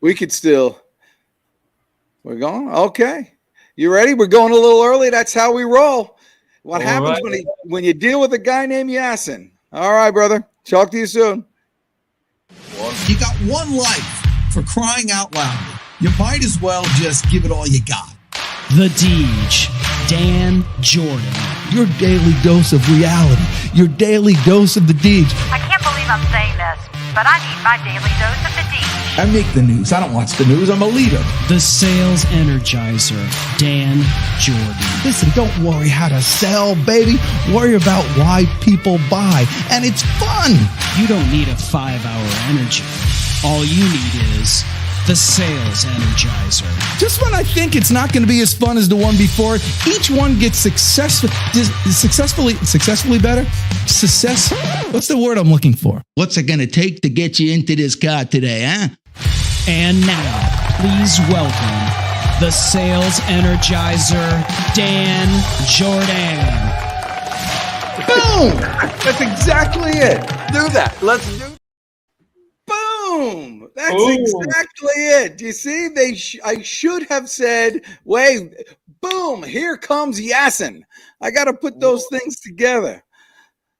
We could still. We're going. Okay. You ready? We're going a little early. That's how we roll. What All happens right. when you deal with a guy named Yasin? All right, brother. Talk to you soon. You got one life, for crying out loud. You might as well just give it all you got. The Deej, Dan Jordan. Your daily dose of reality. Your daily dose of the Deej. I can't believe I'm saying this, but I need my daily dose of the Deej. I make the news. I don't watch the news. I'm a leader. The Sales Energizer, Dan Jordan. Listen, don't worry how to sell, baby. Worry about why people buy. And it's fun. You don't need a 5-hour energy. All you need is the Sales Energizer. Just when I think it's not going to be as fun as the one before, each one gets successfully better. What's the word I'm looking for? What's it going to take to get you into this car today, huh? And now, please welcome the Sales Energizer, Dan Jordan. Boom! That's exactly it. Do that. Let's do. Boom! That's exactly it. Do you see? I should have said, "Wait, boom! Here comes Yasin." I got to put those things together.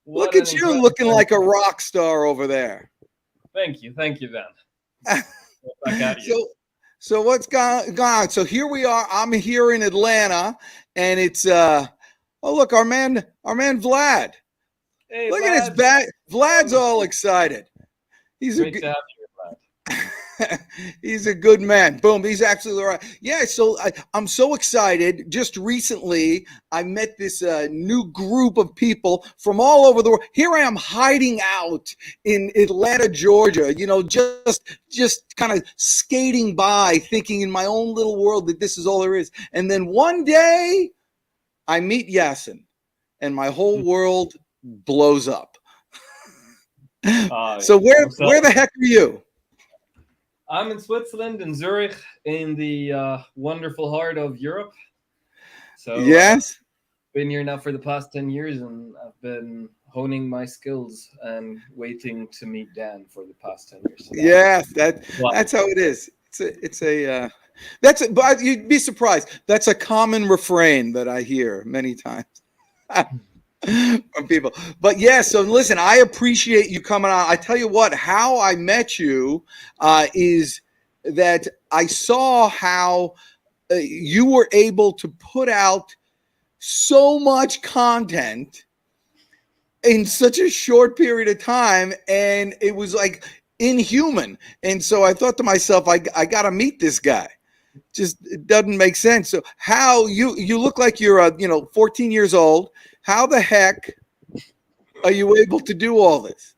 Look at you looking like a rock star over there. Thank you, Dan. I got you. So what's gone on? So here we are. I'm here in Atlanta, and it's oh look, our man Vlad. Hey, look Vlad. at his back. Vlad's all excited. He's Great to have you, Vlad. He's a good man. Boom. He's absolutely right. Yeah. So I'm so excited. Just recently, I met this new group of people from all over the world. Here I am hiding out in Atlanta, Georgia, just kind of skating by, thinking in my own little world that this is all there is. And then one day I meet Yasin and my whole world blows up. So where the heck are you? I'm in Switzerland, in Zurich, in the wonderful heart of Europe. So yes, been here now for the past 10 years, and I've been honing my skills and waiting to meet Dan for the past 10 years. So yes, that's how it is. But you'd be surprised. That's a common refrain that I hear many times. From people. But yeah, so listen, I appreciate you coming on. I tell you what, how I met you is that I saw how you were able to put out so much content in such a short period of time, and it was like inhuman. And so I thought to myself, I got to meet this guy. Just it doesn't make sense. So how you look like you're 14 years old. How the heck are you able to do all this?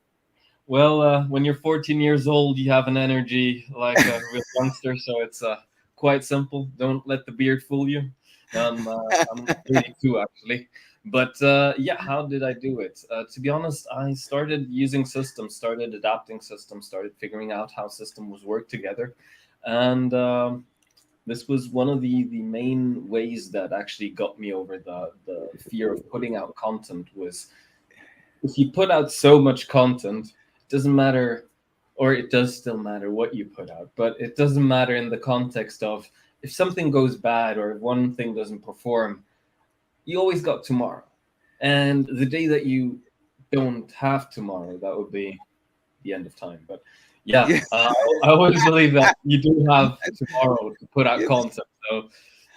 Well, when you're 14 years old, you have an energy like a real youngster, so it's quite simple. Don't let the beard fool you. I'm 32 actually, but yeah, how did I do it? To be honest, I started using systems, started adapting systems, started figuring out how systems work together, and this was one of the main ways that actually got me over the fear of putting out content. Was if you put out so much content, it doesn't matter, or it does still matter what you put out, but it doesn't matter in the context of if something goes bad or if one thing doesn't perform, you always got tomorrow. And the day that you don't have tomorrow, that would be the end of time. But yeah, I always believe that you do have tomorrow to put out content. So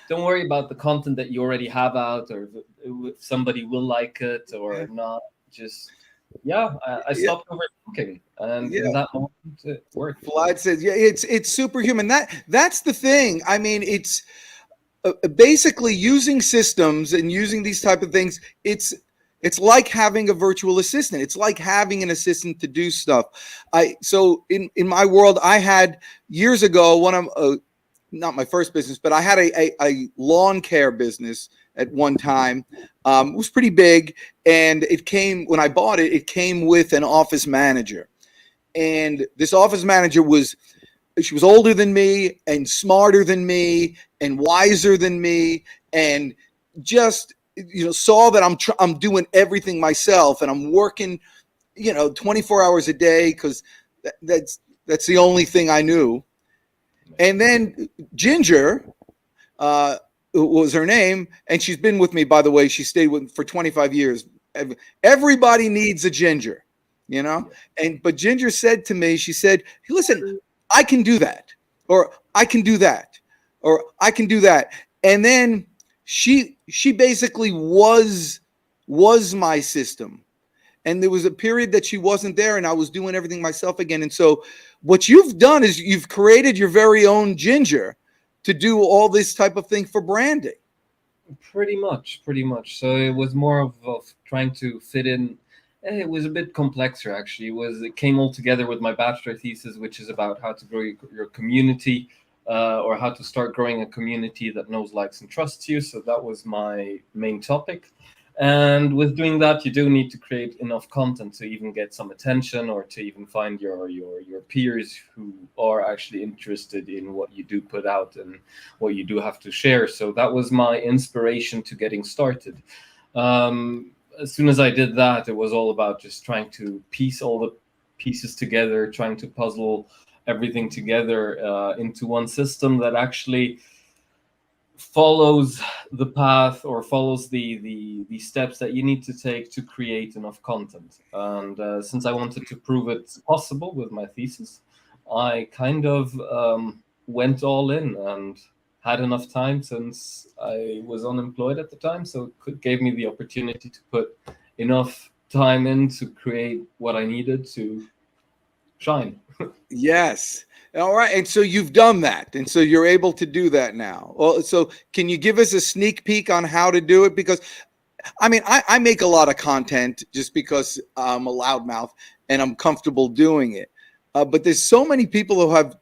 don't worry about the content that you already have out, or if somebody will like it or not. Just, I stopped overthinking. And in that moment, it worked. Vlad says, yeah, it's superhuman. That's the thing. I mean, it's basically using systems and using these type of things. It's like having a virtual assistant. It's like having an assistant to do stuff. So in my world, I had years ago one of not my first business, but I had a lawn care business at one time. It was pretty big, and when I bought it, it came with an office manager, and this office manager was older than me and smarter than me and wiser than me, and just saw that I'm doing everything myself, and I'm working 24 hours a day because that's the only thing I knew. And then Ginger was her name, and she's been with me, by the way. She stayed with for 25 years. Everybody needs a Ginger, you know. But Ginger said to me, she said, hey, "Listen, I can do that, or I can do that, or I can do that." And then she basically was my system. And there was a period that she wasn't there, and I was doing everything myself again. And so what you've done is you've created your very own Ginger to do all this type of thing for branding. Pretty much. So it was more of trying to fit in. It was a bit complexer, actually. It came all together with my bachelor thesis, which is about how to grow your community, or how to start growing a community that knows, likes, and trusts you. So that was my main topic. And with doing that, you do need to create enough content to even get some attention, or to even find your peers who are actually interested in what you do put out and what you do have to share. So that was my inspiration to getting started. As soon as I did that, it was all about just trying to piece all the pieces together, trying to puzzle everything together into one system that actually follows the path, or follows the steps that you need to take to create enough content. And since I wanted to prove it's possible with my thesis, I kind of went all in and had enough time, since I was unemployed at the time. So it gave me the opportunity to put enough time in to create what I needed to shine. Yes. All right. And so you've done that. And so you're able to do that now. Well, so can you give us a sneak peek on how to do it? Because I mean, I make a lot of content just because I'm a loudmouth and I'm comfortable doing it. But there's so many people who have,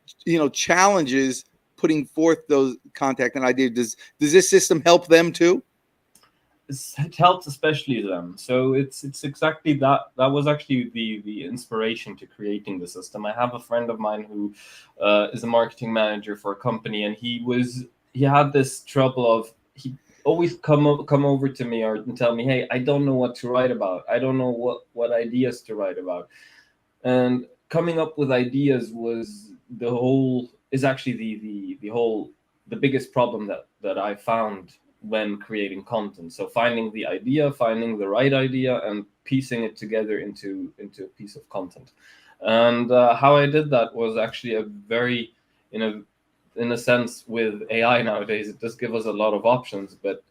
challenges putting forth those contact and ideas. Does this system help them too? It helps especially them. So it's exactly that. That was actually the inspiration to creating the system. I have a friend of mine who is a marketing manager for a company, and he had this trouble of, he always come over to me and tell me, hey, I don't know what to write about. I don't know what ideas to write about. And coming up with ideas is actually the biggest problem that I found when creating content. So finding the right idea, and piecing it together into a piece of content. And how I did that was actually a very, in a sense, with AI nowadays, it does give us a lot of options, but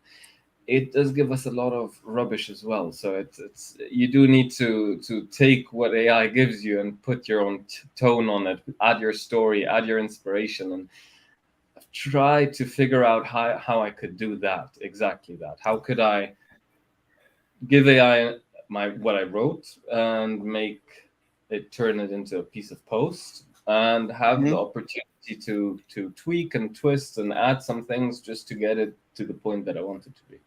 it does give us a lot of rubbish as well. So it's you do need to take what AI gives you and put your own tone on it, add your story, add your inspiration, and try to figure out how I could do that, exactly that. How could I give AI what I wrote and make it, turn it into a piece of post, and have the opportunity to tweak and twist and add some things just to get it to the point that I want it to be.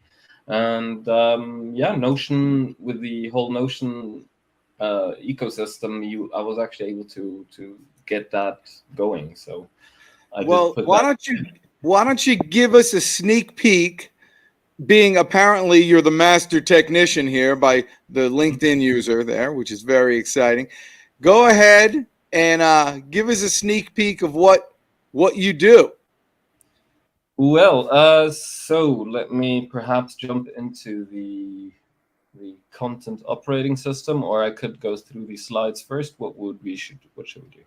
And Notion, with the whole Notion ecosystem, I was actually able to get that going. So why don't you give us a sneak peek, being apparently you're the master technician here by the LinkedIn user there, which is very exciting. Go ahead and give us a sneak peek of what you do. Well, so let me perhaps jump into the content operating system, or I could go through the slides first. What should we do?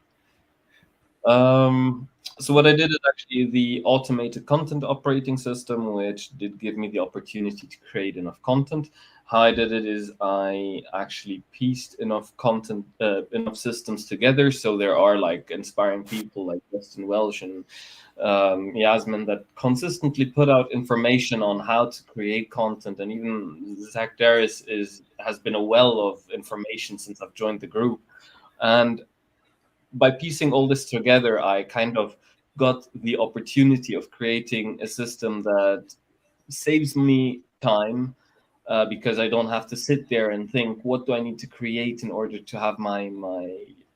So what I did is actually the automated content operating system, which did give me the opportunity to create enough content. How I did it is I actually pieced enough content, enough systems together. So there are like inspiring people like Justin Welsh and Yasmin that consistently put out information on how to create content. And even Zach Darris has been a well of information since I've joined the group. And by piecing all this together, I kind of got the opportunity of creating a system that saves me time, because I don't have to sit there and think, what do I need to create in order to have my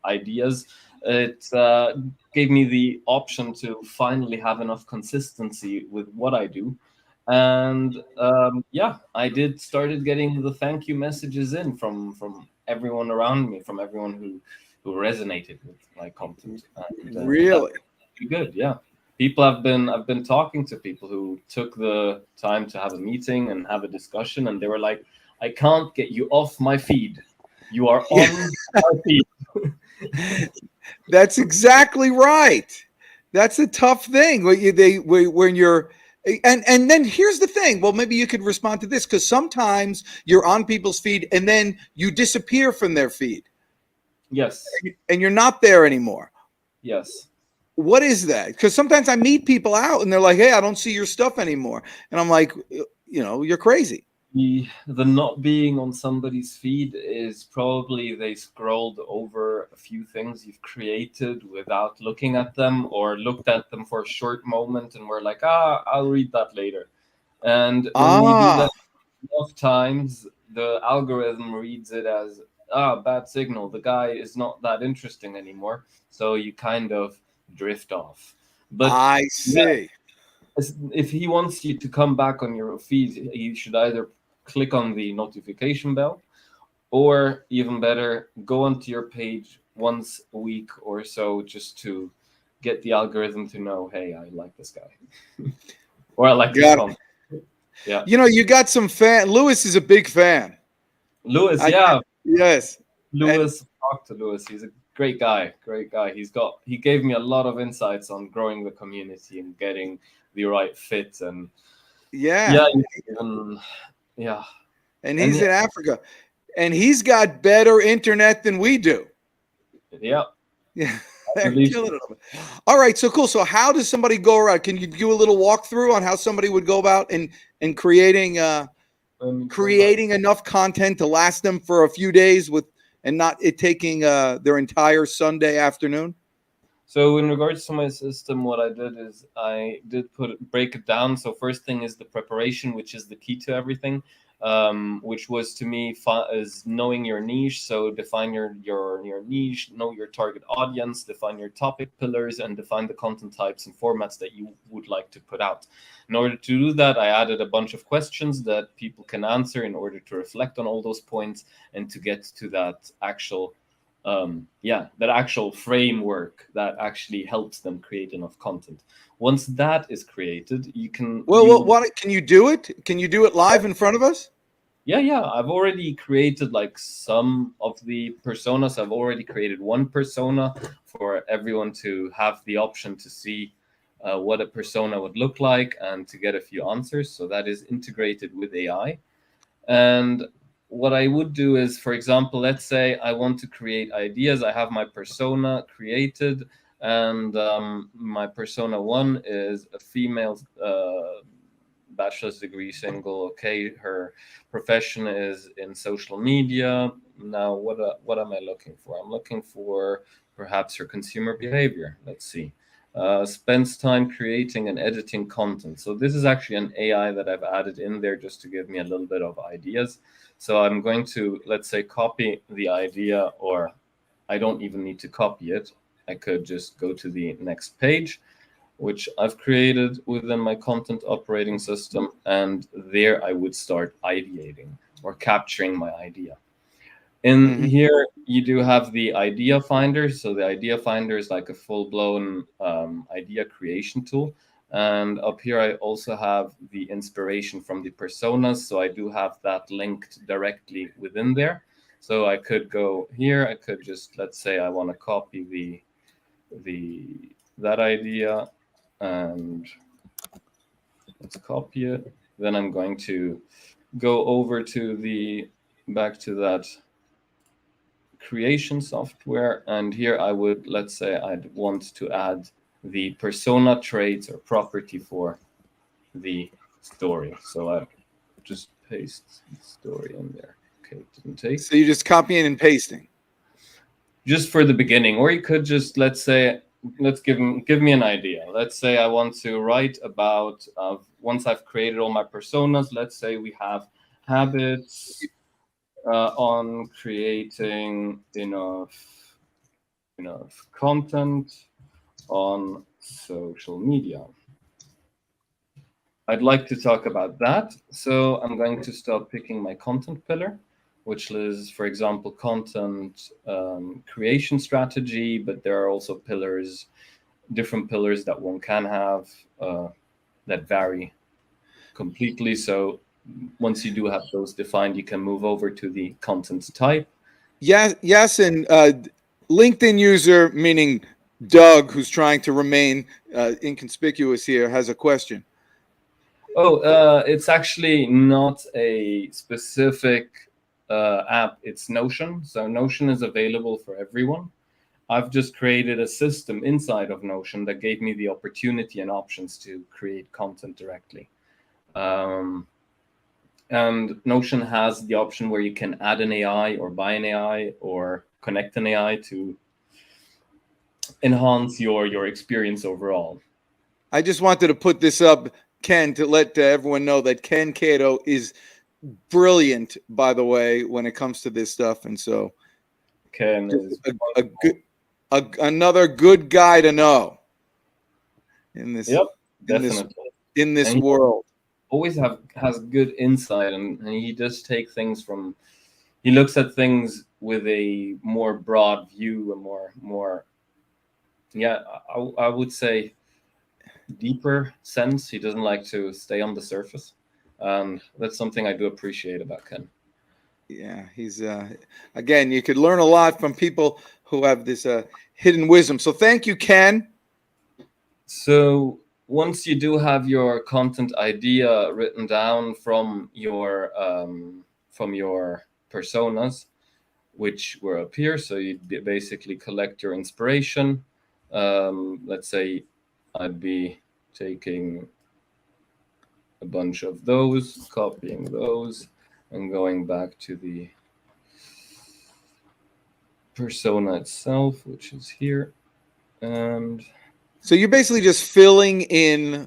ideas? It gave me the option to finally have enough consistency with what I do. And I started getting the thank you messages in from everyone around me, from everyone who resonated with my content. And, really? pretty good. Yeah, I've been talking to people who took the time to have a meeting and have a discussion, and they were like, "I can't get you off my feed. You are on my feed." That's exactly right. That's a tough thing when you're and then here's the thing. Well, maybe you could respond to this, because sometimes you're on people's feed and then you disappear from their feed Yes. and you're not there anymore. Yes. What is that? Because sometimes I meet people out and they're like, "Hey, I don't see your stuff anymore," and I'm like, you're crazy. The not being on somebody's feed is probably they scrolled over a few things you've created without looking at them, or looked at them for a short moment and were like, I'll read that later. And when you do that enough times, the algorithm reads it as, bad signal. The guy is not that interesting anymore. So you kind of drift off. But I see. if he wants you to come back on your feed, you should either click on the notification bell, or even better, go onto your page once a week or so, just to get the algorithm to know, hey, I like this guy, or I like this content. Yeah, you got some fan. Lewis is a big fan. Lewis, yes. Lewis, talk to Lewis. He's a great guy. He gave me a lot of insights on growing the community and getting the right fit, and and he's in Africa, and he's got better internet than we do. Yeah. All right, so cool. So how does somebody go around? Can you do a little walkthrough on how somebody would go about and creating enough content to last them for a few days and not it taking their entire Sunday afternoon? So in regards to my system, what I did is I did break it down. So first thing is the preparation, which is the key to everything, which was to me is knowing your niche. So define your niche, know your target audience, define your topic pillars, and define the content types and formats that you would like to put out. In order to do that, I added a bunch of questions that people can answer in order to reflect on all those points and to get to that actual that actual framework that actually helps them create enough content. Once that is created, you can. Can you do it? Can you do it live in front of us? Yeah. I've already created like some of the personas. I've already created one persona for everyone to have the option to see what a persona would look like and to get a few answers. So that is integrated with AI. And what I would do is, for example, let's say I want to create ideas. I have my persona created, and my persona 1 is a female bachelor's degree, single. Okay, her profession is in social media. Now, what am I looking for? I'm looking for perhaps her consumer behavior. Let's see. Spends time creating and editing content. So this is actually an AI that I've added in there just to give me a little bit of ideas. So I'm going to, let's say, copy the idea, or I don't even need to copy it. I could just go to the next page, which I've created within my content operating system. And there I would start ideating or capturing my idea. In here, you do have the idea finder. So the idea finder is like a full-blown idea creation tool. And up here, I also have the inspiration from the personas. So I do have that linked directly within there. So I could go here. I could just, let's say I want to copy that idea, and let's copy it. Then I'm going to go over to back to that creation software. And here I would, let's say I'd want to add the persona traits or property for the story. So I just paste the story in there. Okay, didn't take. So you're just copying and pasting. Just for the beginning, or you could just, let's say, let's give me an idea. Let's say I want to write about once I've created all my personas. Let's say we have habits on creating enough content on social media. I'd like to talk about that. So I'm going to start picking my content pillar, which is, for example, content creation strategy, but there are also pillars different pillars that one can have that vary completely. So once you do have those defined, you can move over to the content type. Yes, and LinkedIn user, meaning Doug, who's trying to remain inconspicuous here, has a question. Oh, it's actually not a specific app. It's Notion. So Notion is available for everyone. I've just created a system inside of Notion that gave me the opportunity and options to create content directly. And Notion has the option where you can add an AI or buy an AI or connect an AI to enhance your experience overall. I just wanted to put this up, Ken, to let everyone know that Ken Cato is brilliant, by the way, when it comes to this stuff. And so Ken is another good guy to know in this, yep, in definitely. in this And world. Always has good insight, and he does take things from, he looks at things with a more broad view, a more yeah, I would say deeper sense. He doesn't like to stay on the surface, and that's something I do appreciate about Ken. Yeah, he's again, you could learn a lot from people who have this hidden wisdom. So thank you, Ken. So once you do have your content idea written down from your personas, which were up here, so you basically collect your inspiration. Let's say I'd be taking a bunch of those, copying those, and going back to the persona itself, which is here. And so you're basically just filling in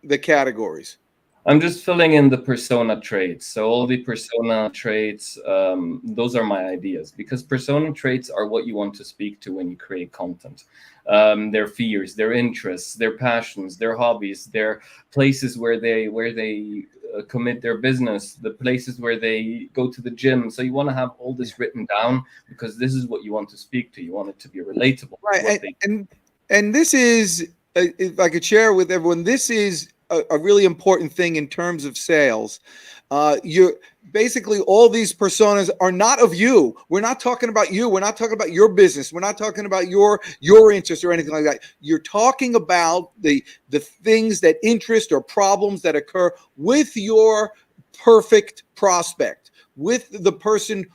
the categories. I'm just filling in the persona traits. So all the persona traits, those are my ideas, because persona traits are what you want to speak to when you create content. Their fears, their interests, their passions, their hobbies, their places where they commit their business, the places where they go to the gym. So you want to have all this written down, because this is what you want to speak to. You want it to be relatable. Right. And this is, if I could share with everyone, this is a really important thing in terms of sales. You're basically, all these personas are not of you. We're not talking about you. We're not talking about your business. We're not talking about your interest or anything like that. You're talking about the things that interest or problems that occur with your perfect prospect, with the person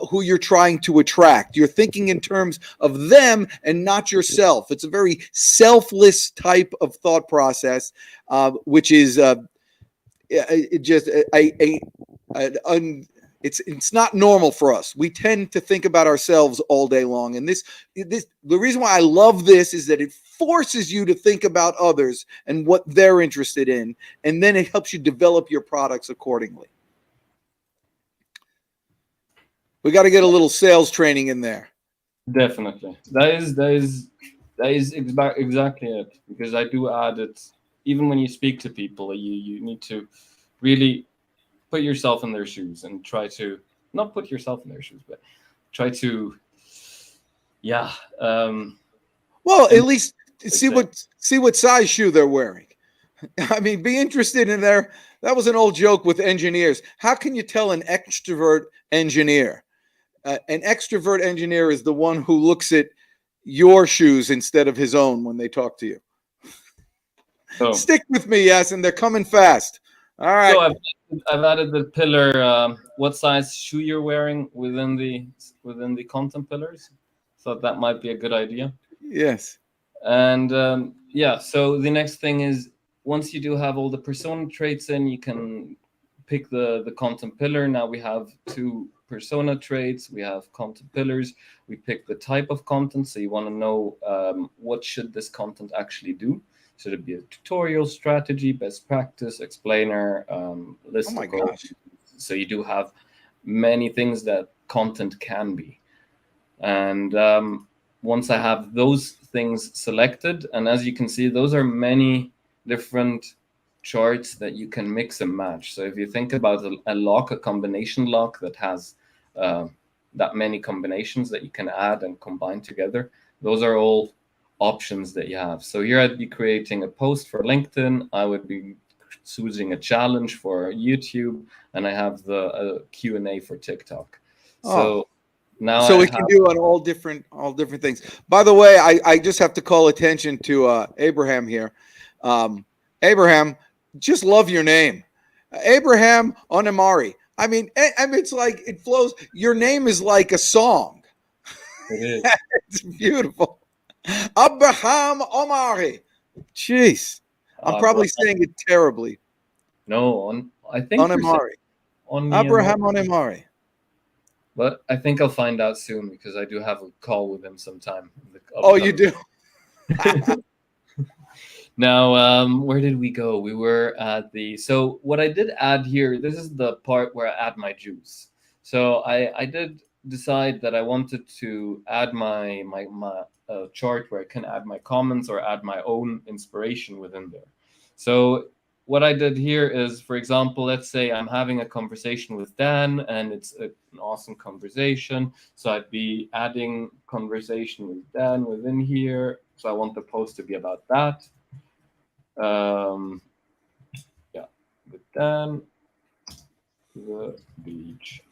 who you're trying to attract. You're thinking in terms of them and not yourself. It's a very selfless type of thought process, which is it's not normal for us. We tend to think about ourselves all day long, and the reason why I love this is that it forces you to think about others and what they're interested in, and then it helps you develop your products accordingly. We got to get a little sales training in there. Definitely. That is exactly it. Because I do add it, even when you speak to people, you need to really put yourself in their shoes and try to not put yourself in their shoes, but try to, well, at least see what size shoe they're wearing. I mean, be interested in their. That was an old joke with engineers. How can you tell an extrovert engineer? An extrovert engineer is the one who looks at your shoes instead of his own when they talk to you. So, stick with me, yes, and they're coming fast. All right. So I've added the pillar, what size shoe you're wearing within the content pillars. So that might be a good idea. Yes. And so the next thing is, once you do have all the persona traits in, you can pick the content pillar. Now we have 2 persona traits, we have content pillars, we pick the type of content. So you want to know what should this content actually do. Should it be a tutorial, strategy, best practice, explainer, list? Oh my gosh. So you do have many things that content can be. And once I have those things selected, and as you can see, those are many different charts that you can mix and match. So if you think about a lock, a combination lock that has that many combinations that you can add and combine together, those are all options that you have. So here I'd be creating a post for LinkedIn. I would be choosing a challenge for YouTube, and I have the Q&A for TikTok. So now so I we have, can do on all different things. By the way, I just have to call attention to Abraham here. Abraham, just love your name, Abraham Onimari. I mean, it's like it flows. Your name is like a song. it is. It's beautiful. Abraham Omari. Jeez, I'm probably saying it terribly. No, I think Onimari. on Abraham Onimari. But I think I'll find out soon because I do have a call with him sometime. Oh, you do? Now, where did we go? We were at so what I did add here, this is the part where I add my juice. So I did decide that I wanted to add my chart where I can add my comments or add my own inspiration within there. So what I did here is, for example, let's say I'm having a conversation with Dan and it's an awesome conversation. So I'd be adding conversation with Dan within here. So I want the post to be about that. Yeah, with Dan, the beach.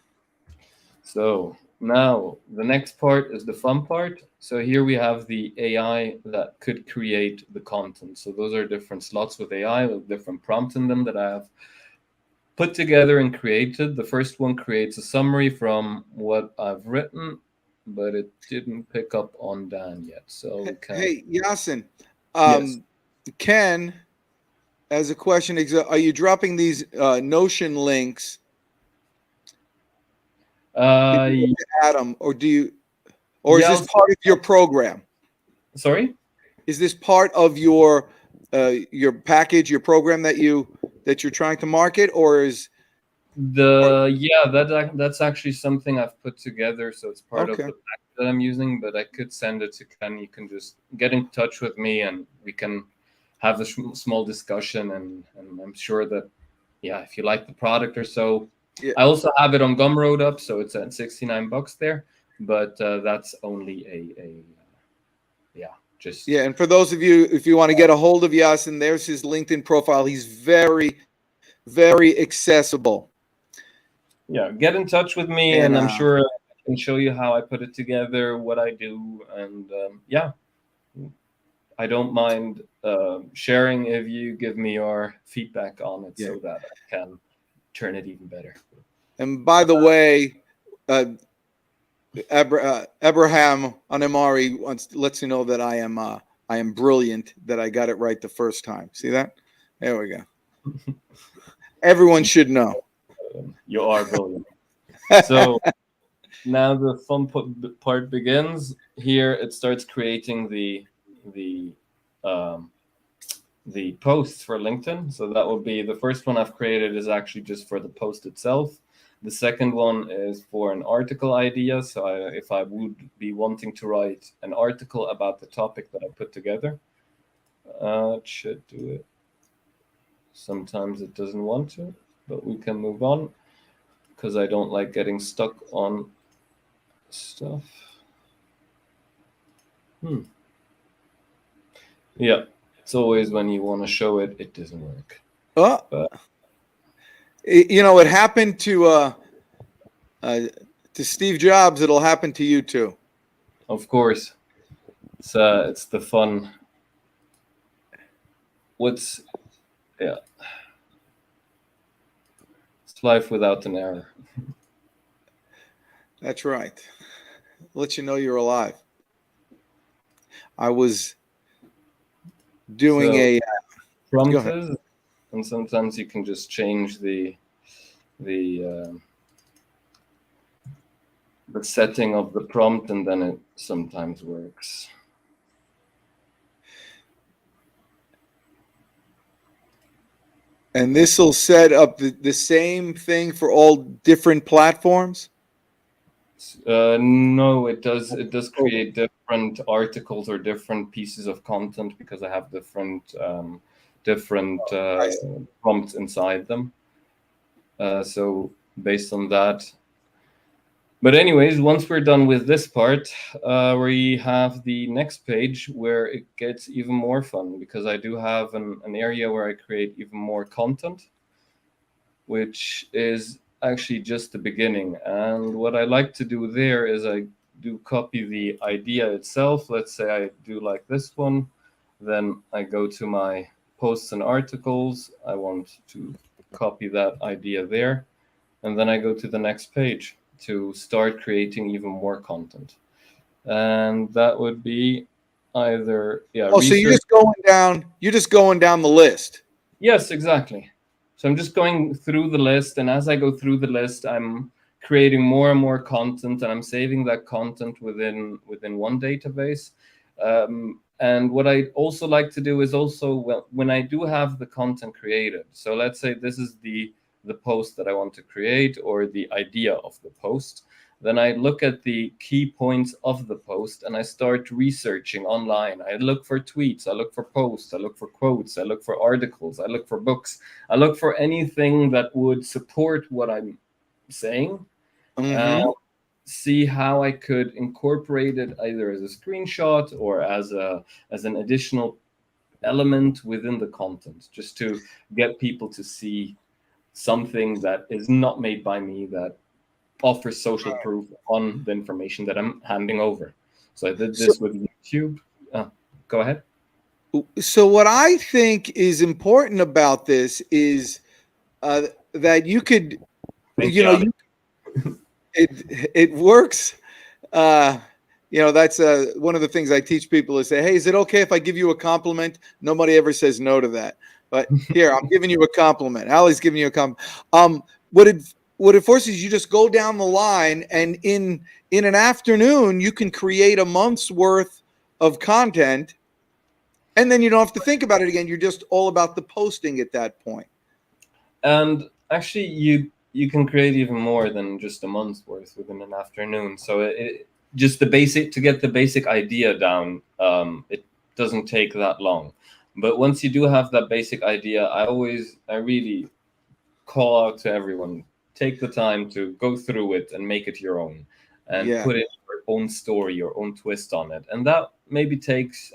So now the next part is the fun part. So here we have the AI that could create the content. So those are different slots with AI with different prompts in them that I have put together and created. The first one creates a summary from what I've written, but it didn't pick up on Dan yet. So hey, Yasin, Yes. Ken has a question. Are you dropping these Notion links? Adam, or do you, or is this part of your program? Sorry? Is this part of your package, your program that you're trying to market, or is that's actually something I've put together, so it's part of the pack that I'm using, but I could send it to Ken. You can just get in touch with me and we can have a small discussion, and I'm sure that if you like the product or so. I also have it on Gumroad up, so it's at $69 there, but that's only and for those of you, if you want to get a hold of Yasin, there's his LinkedIn profile. He's very, very accessible. Yeah, get in touch with me, and I'm sure I can show you how I put it together, what I do, and I don't mind sharing if you give me your feedback on it so that I can turn it even better. And by the way, Abraham Onimari lets you know that I am brilliant, that I got it right the first time. See that? There we go. Everyone should know. You are brilliant. So now the fun part begins. Here it starts creating the posts for LinkedIn. So that will be the first one I've created is actually just for the post itself. The second one is for an article idea. So if I would be wanting to write an article about the topic that I put together, it should do it. Sometimes it doesn't want to, but we can move on because I don't like getting stuck on stuff. Yeah, it's always when you want to show it, it doesn't work. It happened to Steve Jobs. It'll happen to you too. Of course, it's the fun. It's life without an error. That's right. Let you know you're alive. I was doing a prompts, and sometimes you can just change the setting of the prompt, and then it sometimes works. And this will set up the same thing for all different platforms? No, it does create different articles or different pieces of content because I have different prompts inside them. So based on that, But anyways, once we're done with this part, we have the next page where it gets even more fun, because I do have an area where I create even more content, which is actually just the beginning. And what I like to do there is I do copy the idea itself. Let's say I do like this one. Then I go to my posts and articles. I want to copy that idea there. And then I go to the next page to start creating even more content. And that would be either, Oh, so you're just going down the list. Yes, exactly. So I'm just going through the list, and as I go through the list, I'm creating more and more content, and I'm saving that content within one database. And what I also like to do is also, when I do have the content created, so let's say this is the post that I want to create, or the idea of the post, then I look at the key points of the post and I start researching online. I look for tweets, I look for posts, I look for quotes, I look for articles, I look for books, I look for anything that would support what I'm saying. See how I could incorporate it either as a screenshot or as an additional element within the content, just to get people to see something that is not made by me, that offers social proof on the information that I'm handing over. So I did this with YouTube. Go ahead. So what I think is important about this is that you could, it works. That's one of the things I teach people is say, hey, is it okay if I give you a compliment? Nobody ever says no to that. But here, I'm giving you a compliment. Allie's giving you a compliment. What it forces you just go down the line, and in an afternoon, you can create a month's worth of content, and then you don't have to think about it again. You're just all about the posting at that point. And actually, you can create even more than just a month's worth within an afternoon. So just to get the basic idea down, it doesn't take that long. But once you do have that basic idea, I really call out to everyone, take the time to go through it and make it your own, and put in your own story, your own twist on it. And that maybe takes,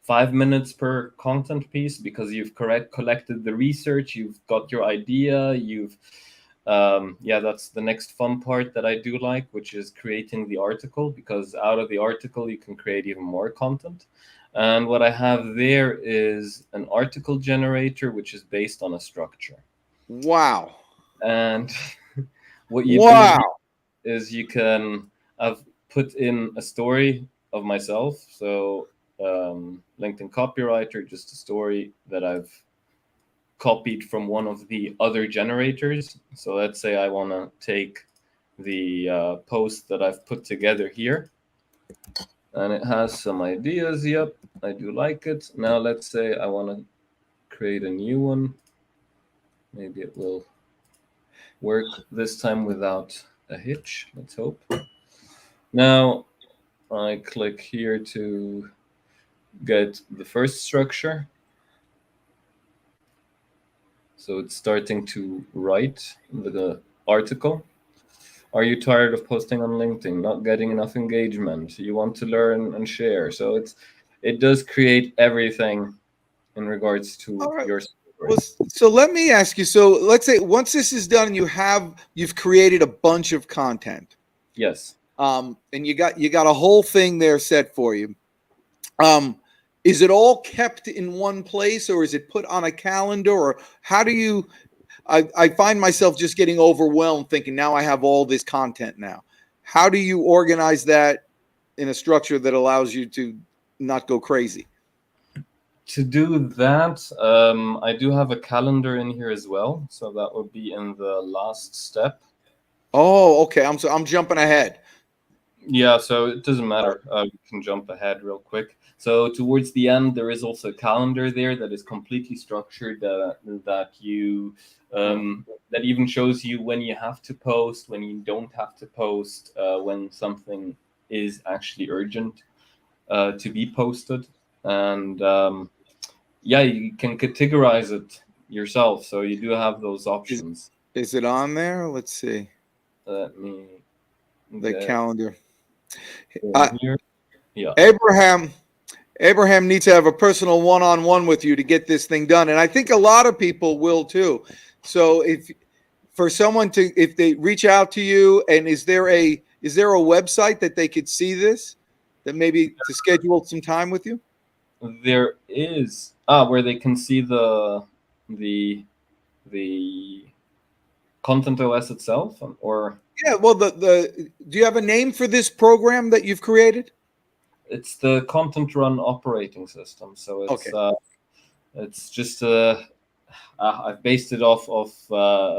5 minutes per content piece, because you've collected the research, you've got your idea, that's the next fun part that I do like, which is creating the article, because out of the article you can create even more content. And what I have there is an article generator, which is based on a structure. Wow. And what you do is I've put in a story of myself. So LinkedIn copywriter, just a story that I've copied from one of the other generators. So let's say I want to take the post that I've put together here, and it has some ideas. Yep, I do like it. Now let's say I want to create a new one. Maybe it will work this time without a hitch. Let's hope. Now I click here to get the first structure. So it's starting to write the article. Are you tired of posting on LinkedIn, not getting enough engagement? You want to learn and share. So it does create everything in regards to your story. Well, so let me ask you. So let's say once this is done, you've created a bunch of content. Yes. And you got a whole thing there set for you. Is it all kept in one place, or is it put on a calendar, or how do you? I find myself just getting overwhelmed, thinking now I have all this content now. How do you organize that in a structure that allows you to not go crazy? To do that, I do have a calendar in here as well, so that would be in the last step. Oh, okay. I'm jumping ahead. Yeah, so it doesn't matter. You can jump ahead real quick. So towards the end, there is also a calendar there that is completely structured, that even shows you when you have to post, when you don't have to post, when something is actually urgent to be posted. And you can categorize it yourself. So you do have those options. Is it on there? Let's see. Let me the The- calendar. in here. Yeah. Abraham needs to have a personal one-on-one with you to get this thing done, and I think a lot of people will too. So if they reach out to you, and is there a website that they could see this, that maybe to schedule some time with you? There is where they can see the Content OS itself, or Yeah, well, do you have a name for this program that you've created? it's the Content Run operating system. So it's Okay. it's just I've based it off of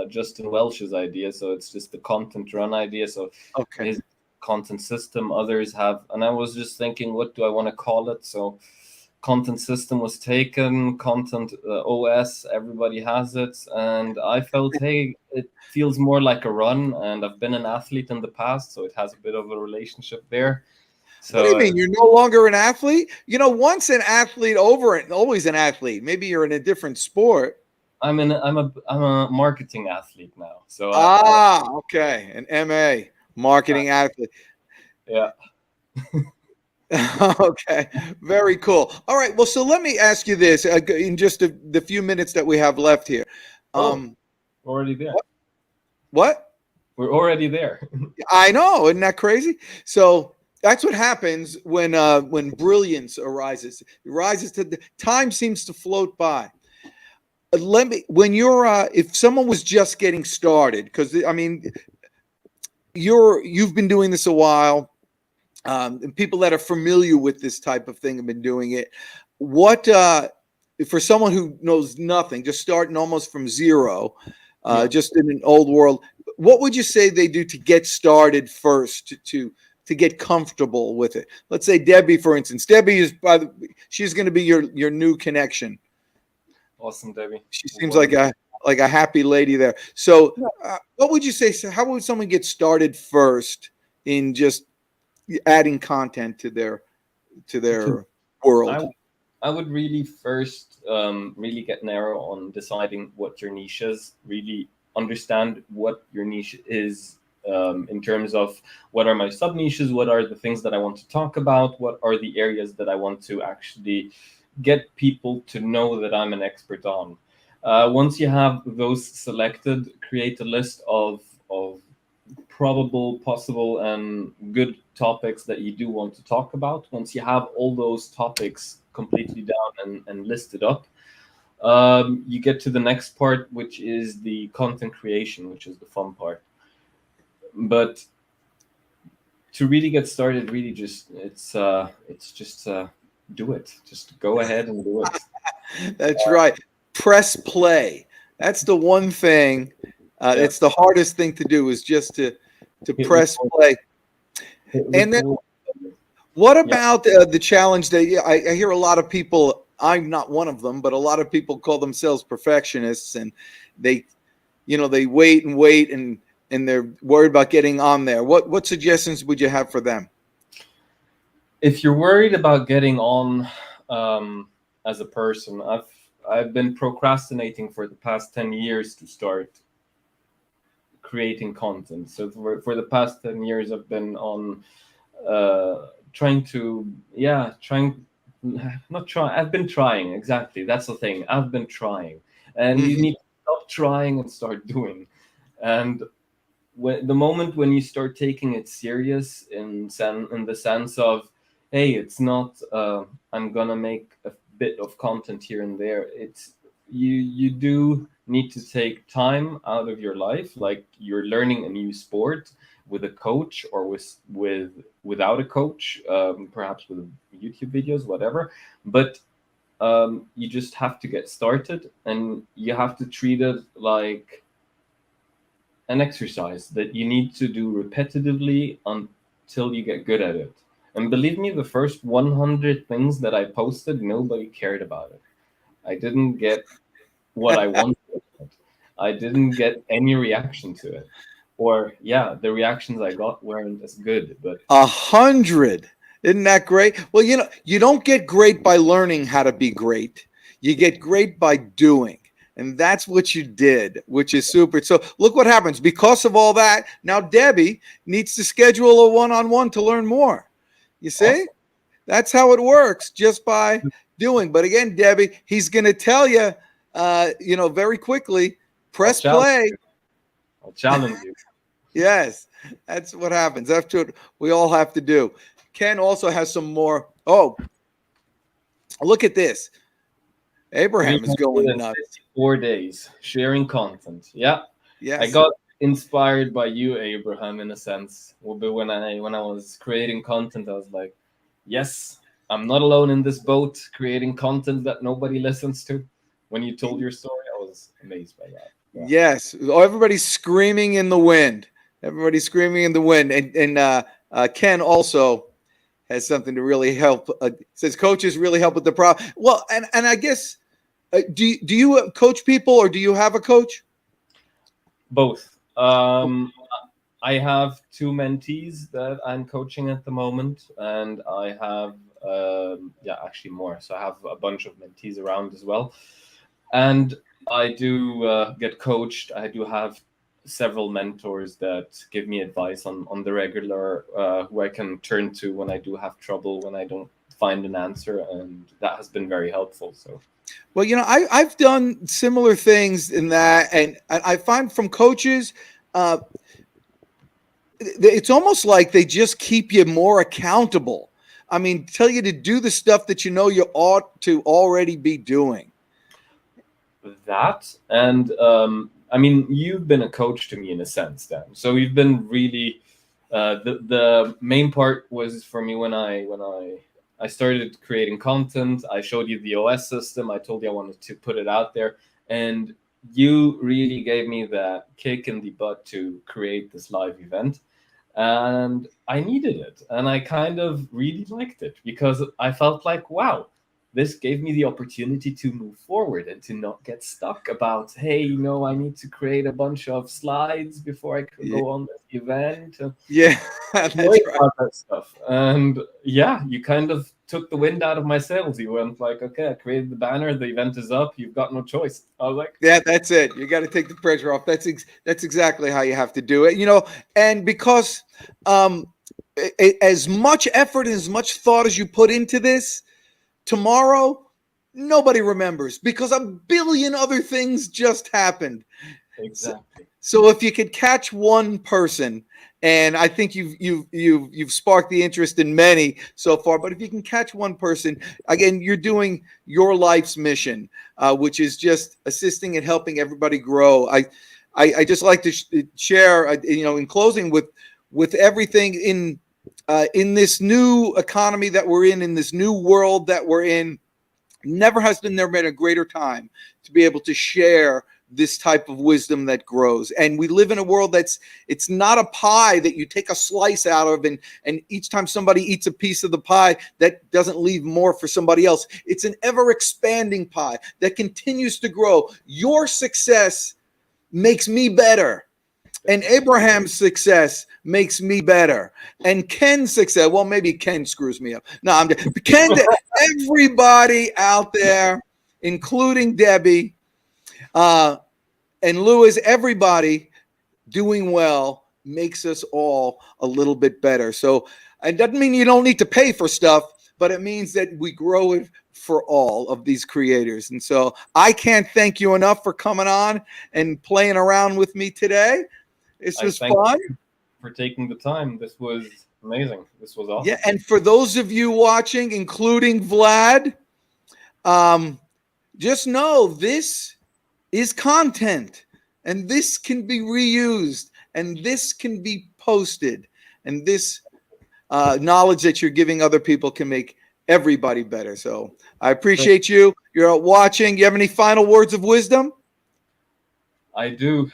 Justin Welch's idea. So it's just the Content Run idea. So Okay. his content system, others have, and I was just thinking, what do I want to call it? So content system was taken, content OS, everybody has it, and I felt, hey, it feels more like a run, and I've been an athlete in the past, so it has a bit of a relationship there. So What do you mean? You're no longer an athlete? Once an athlete, always an athlete. Maybe you're in a different sport. I'm a marketing athlete now. So Okay, an MA, marketing athlete. yeah. Okay, very cool. All right, well, so let me ask you this in just the few minutes that we have left here. Already there. What? We're already there. I know, isn't that crazy? So that's what happens when brilliance arises. It rises to the time seems to float by. When you're if someone was just getting started, because I mean, you've been doing this a while. And people that are familiar with this type of thing have been doing it. What for someone who knows nothing, just starting almost from zero, just in an old world, what would you say they do to get started first, to get comfortable with it? Let's say Debbie, for instance. Debbie she's going to be your new connection. Awesome, Debbie. She seems like a happy lady there. So, what would you say? So how would someone get started first in just adding content to their world? I would really first really get narrow on deciding what your niche is. Really understand what your niche is in terms of what are my sub niches, what are the things that I want to talk about, what are the areas that I want to actually get people to know that I'm an expert on. Once you have those selected, create a list of probable, possible, and good topics that you do want to talk about. Once you have all those topics completely down and listed up, you get to the next part, which is the content creation, which is the fun part. But to really get started, really just do it. Just go ahead and do it. That's right. Press play. That's the one thing. It's the hardest thing to do, is just to press play. And then, what about the challenge that I hear a lot of people? I'm not one of them, but a lot of people call themselves perfectionists, and they wait and they're worried about getting on there. What suggestions would you have for them? If you're worried about getting on as a person, I've been procrastinating for the past 10 years to start creating content. So for the past 10 years, I've been on I've been trying. Exactly. That's the thing. I've been trying. And you need to stop trying and start doing. And the moment when you start taking it serious in the sense of, hey, it's not I'm gonna make a bit of content here and there. It's you do need to take time out of your life, like you're learning a new sport with a coach or without a coach, perhaps with YouTube videos, whatever. But you just have to get started, and you have to treat it like an exercise that you need to do repetitively until you get good at it. And believe me, the first 100 things that I posted, nobody cared about it. I didn't get what I wanted. I didn't get any reaction to it. Or, the reactions I got weren't as good. But 100. Isn't that great? Well, you don't get great by learning how to be great. You get great by doing. And that's what you did, which is super. So look what happens. Because of all that, now Debbie needs to schedule a one-on-one to learn more. You see? Awesome. That's how it works, just by doing. But again, Debbie, he's going to tell you, very quickly, press play. I'll challenge you. Yes, that's what happens. That's what we all have to do. Ken also has some more. Oh, look at this. Abraham is going nuts. 4 days sharing content. Yeah. Yes. I got inspired by you, Abraham, in a sense. But when I was creating content, I was like, yes, I'm not alone in this boat creating content that nobody listens to. When you told your story, I was amazed by that. Yeah. Yes. Oh, everybody's screaming in the wind. Everybody's screaming in the wind. And Ken also has something to really help. Says coaches really help with the problem. Well, and I guess, do you coach people, or do you have a coach? Both. I have 2 mentees that I'm coaching at the moment, and I have actually more. So I have a bunch of mentees around as well, and I do get coached. I do have several mentors that give me advice on the regular, who I can turn to when I do have trouble, when I don't find an answer, and that has been very helpful. So. Well, I've done similar things in that, and I find from coaches, it's almost like they just keep you more accountable. I mean, tell you to do the stuff that you know you ought to already be doing. That, and I mean, you've been a coach to me in a sense, Dan. So you've been really the main part was for me when I started creating content. I showed you the OS system. I told you I wanted to put it out there, and you really gave me that kick in the butt to create this live event. And I needed it, and I kind of really liked it because I felt like, wow, this gave me the opportunity to move forward and to not get stuck about, hey, I need to create a bunch of slides before I could go on this event. Yeah, that's right. That stuff. And yeah, you kind of took the wind out of my sails. You went like, okay, I created the banner, the event is up, you've got no choice. I was like, yeah, that's it. You got to take the pressure off. That's exactly how you have to do it. And because as much effort and as much thought as you put into this, tomorrow, nobody remembers because a billion other things just happened. Exactly. So if you could catch one person, and I think you've sparked the interest in many so far, but if you can catch one person, again, you're doing your life's mission, which is just assisting and helping everybody grow. I just like to share, in closing, with everything in this new economy that we're in this new world that we're in. Never has there been a greater time to be able to share this type of wisdom that grows. And we live in a world it's not a pie that you take a slice out of, and each time somebody eats a piece of the pie, that doesn't leave more for somebody else. It's an ever expanding pie that continues to grow. Your success makes me better. And Abraham's success makes me better. And Ken's success, well, maybe Ken screws me up. No, I'm just, Ken, everybody out there, including Debbie and Lewis, everybody doing well makes us all a little bit better. So it doesn't mean you don't need to pay for stuff, but it means that we grow it for all of these creators. And so I can't thank you enough for coming on and playing around with me today. This was fun. Thank you for taking the time. This was amazing. This was awesome. Yeah, and for those of you watching, including Vlad, just know this is content, and this can be reused, and this can be posted, and this knowledge that you're giving other people can make everybody better. So I appreciate you. You're watching. You have any final words of wisdom? I do.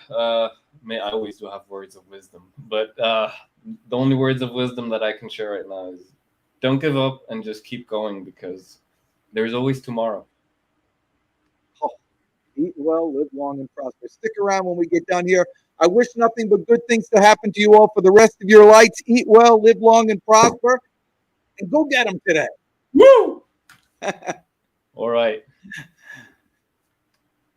I always do have words of wisdom, but the only words of wisdom that I can share right now is don't give up and just keep going, because there's always tomorrow. Oh, eat well, live long, and prosper. Stick around when we get done here. I wish nothing but good things to happen to you all for the rest of your lives. Eat well, live long, and prosper, and go get them today. Woo! All right.